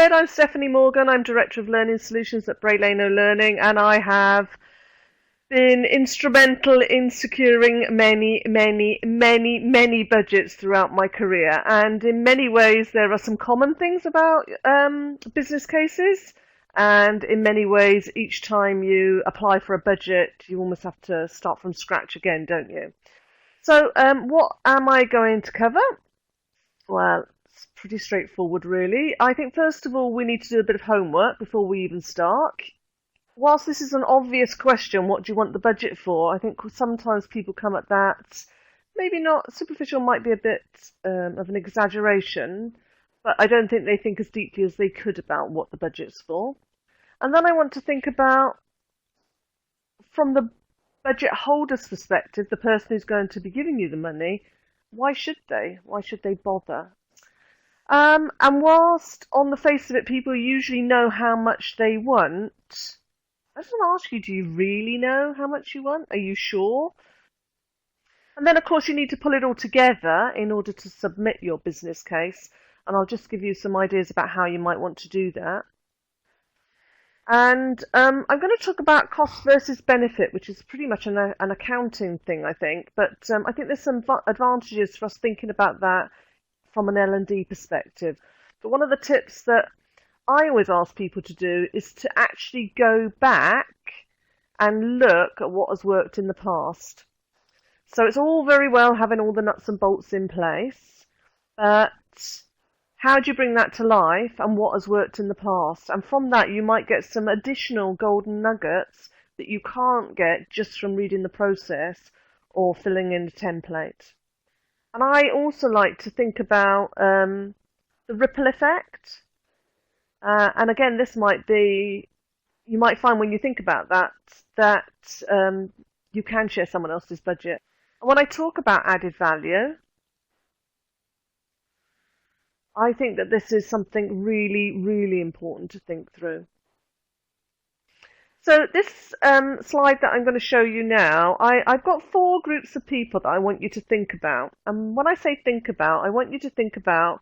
said, I'm Stephanie Morgan. I'm Director of Learning Solutions at Bray, Leino Learning, and I have been instrumental in securing many budgets throughout my career. And in many ways, there are some common things about business cases. And in many ways, each time you apply for a budget, you almost have to start from scratch again, don't you? So what am I going to cover? Well, it's pretty straightforward, really. I think, first of all, we need to do a bit of homework before we even start. Whilst this is an obvious question, what do you want the budget for? I think sometimes people come at that, maybe not, superficial might be a bit of an exaggeration, but I don't think they think as deeply as they could about what the budget's for. And then I want to think about, from the budget holder's perspective, the person who's going to be giving you the money, why should they? Why should they bother? And whilst on the face of it, people usually know how much they want, I just want to ask you, do you really know how much you want? Are you sure? And then, of course, you need to pull it all together in order to submit your business case. And I'll just give you some ideas about how you might want to do that. And I'm going to talk about cost versus benefit, which is pretty much an accounting thing, I think. But I think there's some advantages for us thinking about that from an L&D perspective. But one of the tips that I always ask people to do is to actually go back and look at what has worked in the past. So it's all very well having all the nuts and bolts in place, but how do you bring that to life and what has worked in the past? And from that, you might get some additional golden nuggets that you can't get just from reading the process or filling in a template. And I also like to think about the ripple effect. And again, this might be, you might find when you think about that you can share someone else's budget. And when I talk about added value, I think that this is something really, really important to think through. So this slide that I'm going to show you now, I've got 4 groups of people that I want you to think about. And when I say think about, I want you to think about,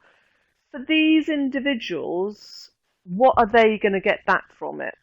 for these individuals, what are they going to get back from it?